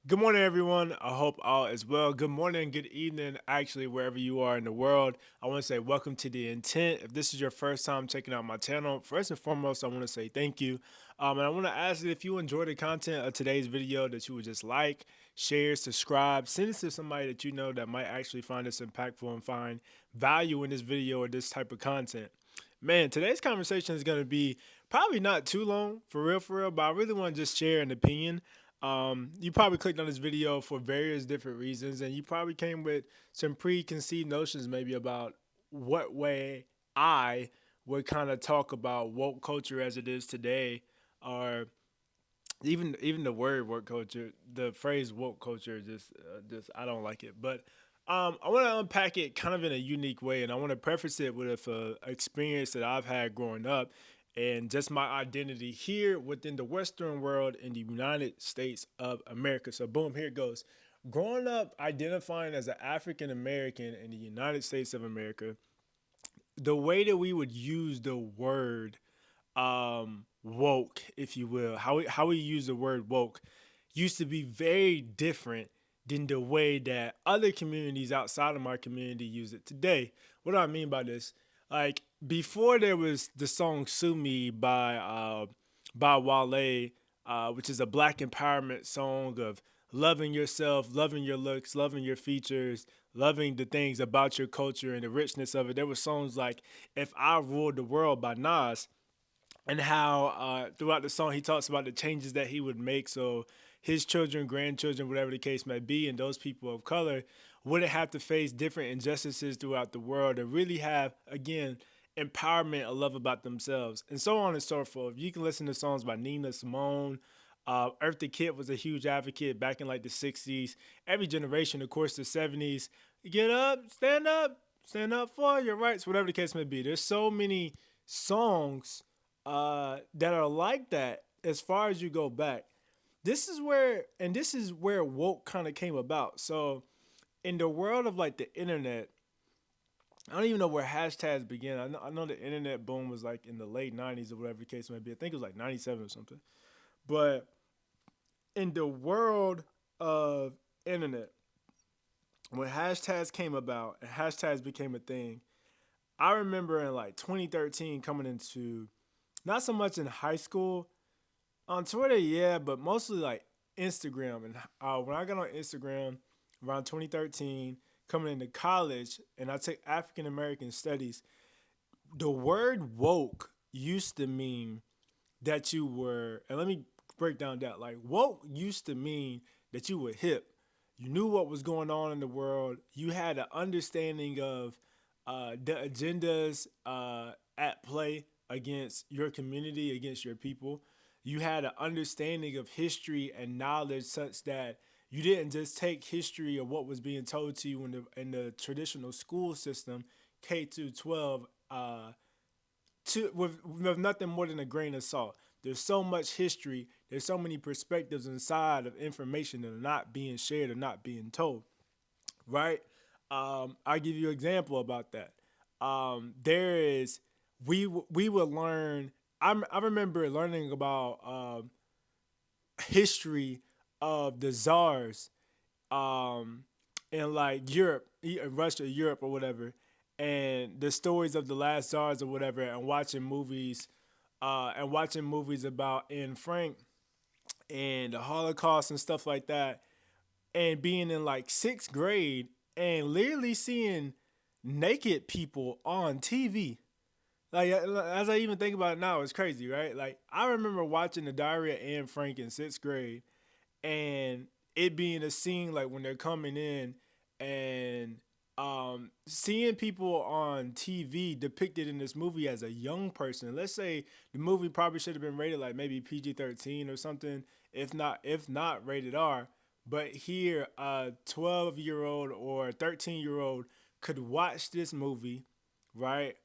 Good morning, everyone. I hope all is well. Good morning, good evening, actually, wherever you are in the world. I want to say welcome to The Intent. If this is your first time checking out my channel, first and foremost, I want to say thank you. And I want to ask that if you enjoy the content of today's video, that you would just like, share, subscribe, send it to somebody that you know that might actually find this impactful and find value in this video or this type of content. Man, today's conversation is going to be probably not too long, for real, but I really want to just share an opinion. You probably clicked on this video for various different reasons, and you probably came with some preconceived notions maybe about what way I would kind of talk about woke culture as it is today, or even the word woke culture, the phrase woke culture, just I don't like it. But I want to unpack it kind of in a unique way, and I want to preface it with a experience that I've had growing up, and just my identity here within the Western world in the United States of America. So boom, here it goes. Growing up, identifying as an African American in the United States of America, the way that we would use the word woke, if you will, how we use the word woke used to be very different than the way that other communities outside of my community use it today. What do I mean by this? Like before there was the song "Sue Me" by Wale, which is a black empowerment song of loving yourself, loving your looks, loving your features, loving the things about your culture and the richness of it. There were songs like "If I Ruled the World" by Nas, and how throughout the song he talks about the changes that he would make so his children, grandchildren, whatever the case may be, and those people of color wouldn't have to face different injustices throughout the world and really have, again, empowerment and love about themselves, and so on and so forth. You can listen to songs by Nina Simone. Eartha Kitt was a huge advocate back in like the 60s. Every generation, of course, the 70s. Get up, stand up for your rights, whatever the case may be. There's so many songs that are like that as far as you go back. This is where woke kind of came about. So in the world of like the internet, I don't even know where hashtags began. I know the internet boom was like in the late '90s or whatever the case may be. I think it was like '97 or something. But in the world of internet, when hashtags came about and hashtags became a thing, I remember in like 2013 coming into, not so much in high school, on Twitter, yeah, but mostly like Instagram. And when I got on Instagram around 2013, coming into college, and I took African American studies, the word woke used to mean that you were, and let me break down that. Like, woke used to mean that you were hip. You knew what was going on in the world. You had an understanding of the agendas at play against your community, against your people. You had an understanding of history and knowledge such that you didn't just take history of what was being told to you in the traditional school system, K to 12, with nothing more than a grain of salt. There's so much history. There's so many perspectives inside of information that are not being shared or not being told. Right? I'll give you an example about that. There is we would learn. I remember learning about history of the czars um, in like Europe, Russia, Europe, or whatever, and the stories of the last czars or whatever, and watching movies about Anne Frank and the Holocaust and stuff like that, and being in like sixth grade and literally seeing naked people on TV. Like as I even think about it now, it's crazy, right? Like I remember watching the Diary of Anne Frank in sixth grade, and it being a scene like when they're coming in and seeing people on TV depicted in this movie as a young person. Let's say the movie probably should have been rated like maybe PG-13 or something, if not rated R. But here, a 12-year-old or a 13-year-old could watch this movie, right?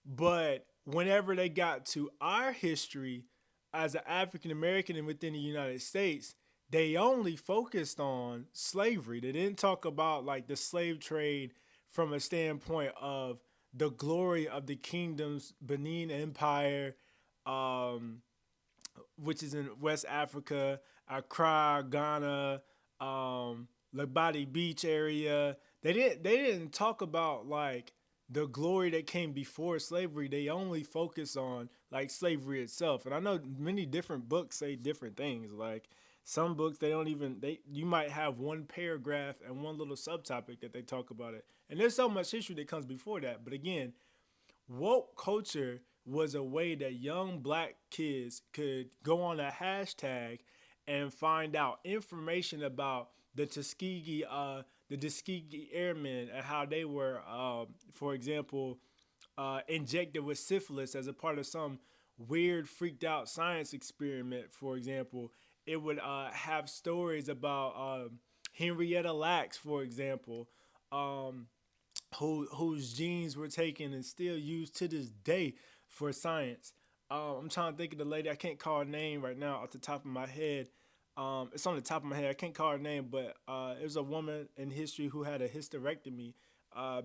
But whenever they got to our history as an African American and within the United States, they only focused on slavery. They didn't talk about like the slave trade from a standpoint of the glory of the kingdoms, Benin Empire, um, which is in West Africa, Accra, Ghana, Body Beach area. They didn't talk about like the glory that came before slavery. They only focus on like slavery itself. And I know many different books say different things. Like some books they don't even they you might have one paragraph and one little subtopic that they talk about it. And there's so much history that comes before that. But again, woke culture was a way that young black kids could go on a hashtag and find out information about the Tuskegee Airmen and how they were, for example, injected with syphilis as a part of some weird, freaked out science experiment. For example, it would have stories about Henrietta Lacks, for example, um, whose genes were taken and still used to this day for science. I'm trying to think of the lady. I can't call her name right now off the top of my head. It's on the top of my head. I can't call her name, but it was a woman in history who had a hysterectomy.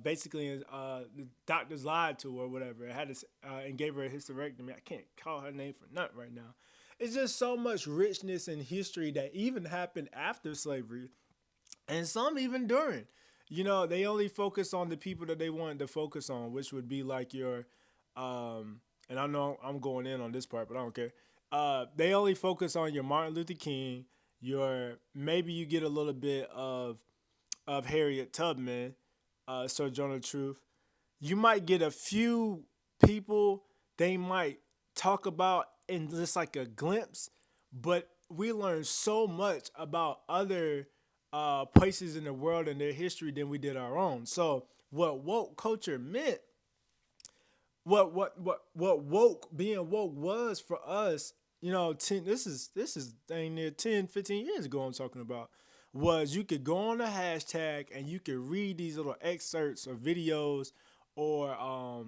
Basically, the doctors lied to her or whatever. And gave her a hysterectomy. I can't call her name for nothing right now. It's just so much richness in history that even happened after slavery and some even during. They only focus on the people that they wanted to focus on, which would be like your, and I know I'm going in on this part, but I don't care. They only focus on your Martin Luther King, your maybe you get a little bit of Harriet Tubman, Sojourner Truth. You might get a few people they might talk about in just like a glimpse, but we learn so much about other places in the world and their history than we did our own. So what woke culture meant, what woke being woke was for us, 10 this is dang near 10, 15 years ago I'm talking about, was you could go on a hashtag and you could read these little excerpts or videos or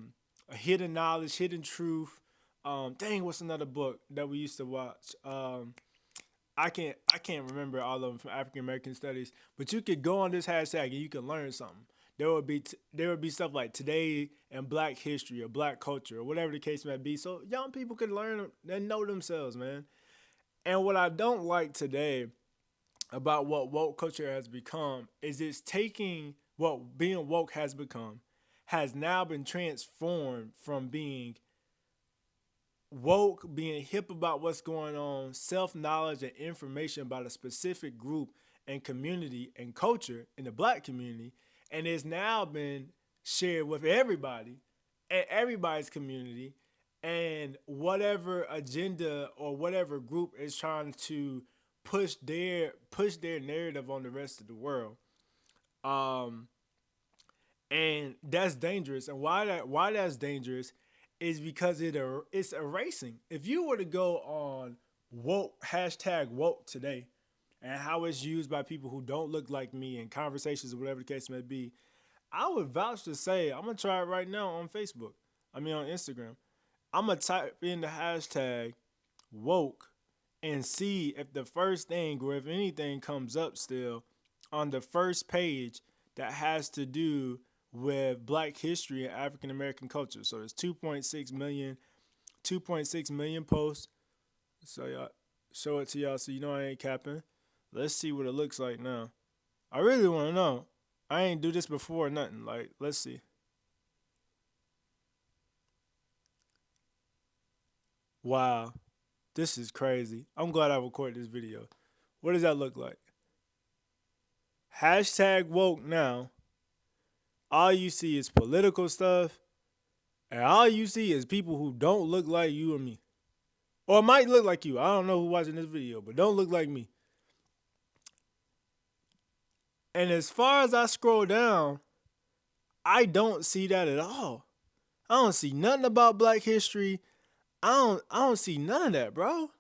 hidden knowledge, hidden truth. What's another book that we used to watch? I can't remember all of them from African American studies, but you could go on this hashtag and you can learn something. There would be stuff like today and Black history or Black culture or whatever the case may be, so young people can learn and know themselves, man. And what I don't like today about what woke culture has become is it's taking what being woke has become, has now been transformed from being woke, being hip about what's going on, self knowledge and information about a specific group and community and culture in the black community, and it's now been shared with everybody and everybody's community and whatever agenda or whatever group is trying to push their narrative on the rest of the world. Um, and that's dangerous. And why that's dangerous is because it's erasing. If you were to go on woke hashtag woke today and how it's used by people who don't look like me in conversations or whatever the case may be, I would vouch to say I'm gonna try it right now on Facebook. I mean on Instagram. I'm gonna type in the hashtag woke and see if the first thing or if anything comes up still on the first page that has to do with black history and African American culture. So there's 2.6 million posts. So y'all show it to y'all so you know I ain't capping. Let's see what it looks like now. I really want to know. I ain't do this before or nothing. Like, let's see. Wow, this is crazy. I'm glad I recorded this video. What does that look like? Hashtag woke now. All you see is political stuff, and all you see is people who don't look like you or me. Or might look like you. I don't know who's watching this video, but don't look like me. And as far as I scroll down, I don't see that at all. I don't see nothing about black history. I don't see none of that, bro.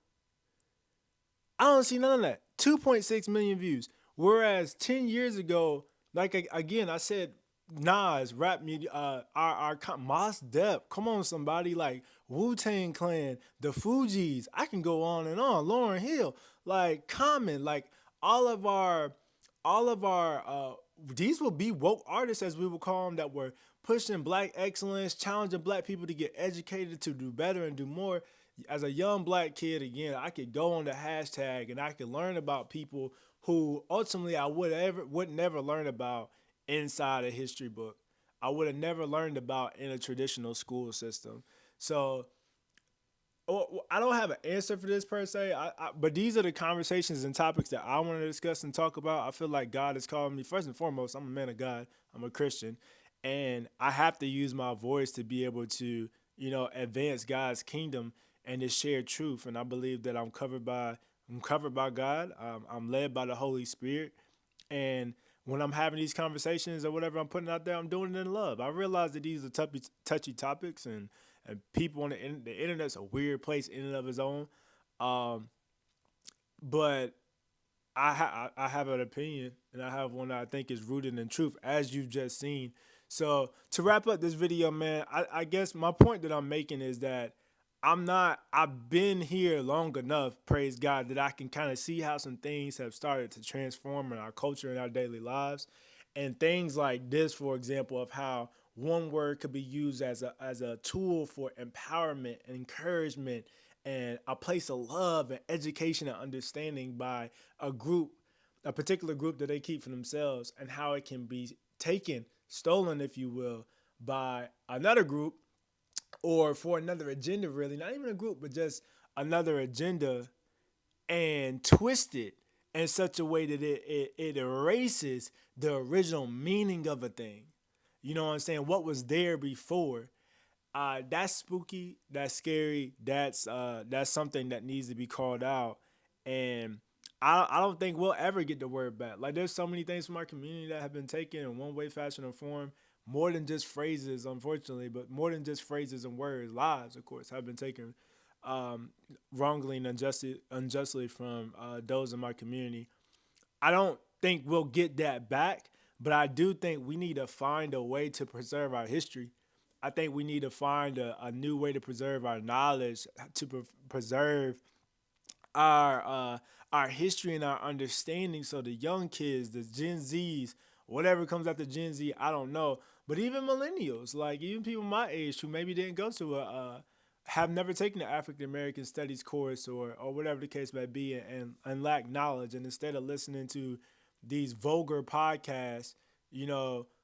I don't see none of that. 2.6 million views. Whereas 10 years ago, like again, I said Nas, rap media, Mos Def, come on, somebody like Wu Tang Clan, the Fugees. I can go on and on. Lauren Hill, like Common, like all of our, all of our, these will be woke artists as we would call them that were pushing black excellence, challenging black people to get educated to do better and do more. As a young black kid, again, I could go on the hashtag and I could learn about people who ultimately I would never learn about inside a history book. I would have never learned about in a traditional school system. So I don't have an answer for this per se, but these are the conversations and topics that I want to discuss and talk about. I feel like God is calling me. First and foremost, I'm a man of God. I'm a Christian, and I have to use my voice to be able to, advance God's kingdom and to share truth. And I believe that I'm covered by God. I'm led by the Holy Spirit, and when I'm having these conversations or whatever I'm putting out there, I'm doing it in love. I realize that these are touchy topics, and people on the internet's a weird place in and of its own. Um, but I have an opinion, and I have one that I think is rooted in truth, as you've just seen. So to wrap up this video, man, I guess my point that I'm making is that I've been here long enough, praise God, that I can kind of see how some things have started to transform in our culture and our daily lives. And things like this, for example, of how one word could be used as a tool for empowerment and encouragement and a place of love and education and understanding by a group, a particular group that they keep for themselves, and how it can be taken, stolen, if you will, by another group or for another agenda, really, not even a group, but just another agenda, and twisted in such a way that it erases the original meaning of a thing. You know what I'm saying? What was there before. That's spooky. That's scary. That's something that needs to be called out. And I don't think we'll ever get the word back. Like there's so many things from our community that have been taken in one way, fashion, or form. More than just phrases, unfortunately, but more than just phrases and words. Lives, of course, have been taken um, wrongly and unjustly from those in my community. I don't think we'll get that back, but I do think we need to find a way to preserve our history. I think we need to find a new way to preserve our knowledge, to preserve our our history and our understanding, so the young kids, the Gen Zs, whatever comes after Gen Z, I don't know, but even millennials, like even people my age who maybe didn't go to have never taken an African American studies course or whatever the case may be, and lack knowledge, and instead of listening to these vulgar podcasts,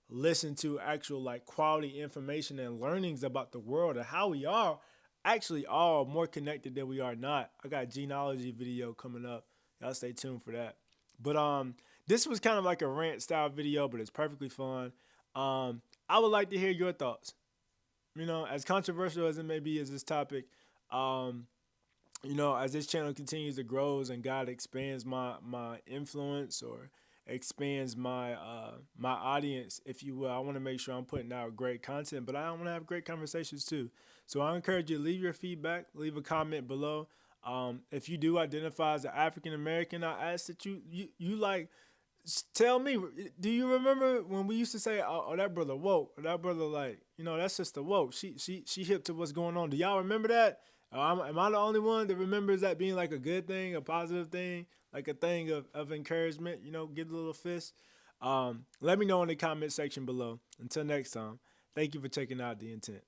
listen to actual like quality information and learnings about the world and how we are actually all more connected than we are not. I got a genealogy video coming up. Y'all stay tuned for that. But this was kind of like a rant style video, but it's perfectly fun. I would like to hear your thoughts. As controversial as it may be as this topic, um, as this channel continues to grow and God expands my influence or expands my audience, if you will, I want to make sure I'm putting out great content, but I want to have great conversations too. So I encourage you to leave your feedback, leave a comment below. If you do identify as an African American, I ask that you like tell me, do you remember when we used to say, "Oh, that brother woke," or "That brother like, that sister woke. She hip to what's going on." Do y'all remember that? Am I the only one that remembers that being like a good thing, a positive thing, like a thing of encouragement? Get a little fist. Let me know in the comment section below. Until next time, thank you for checking out the intent.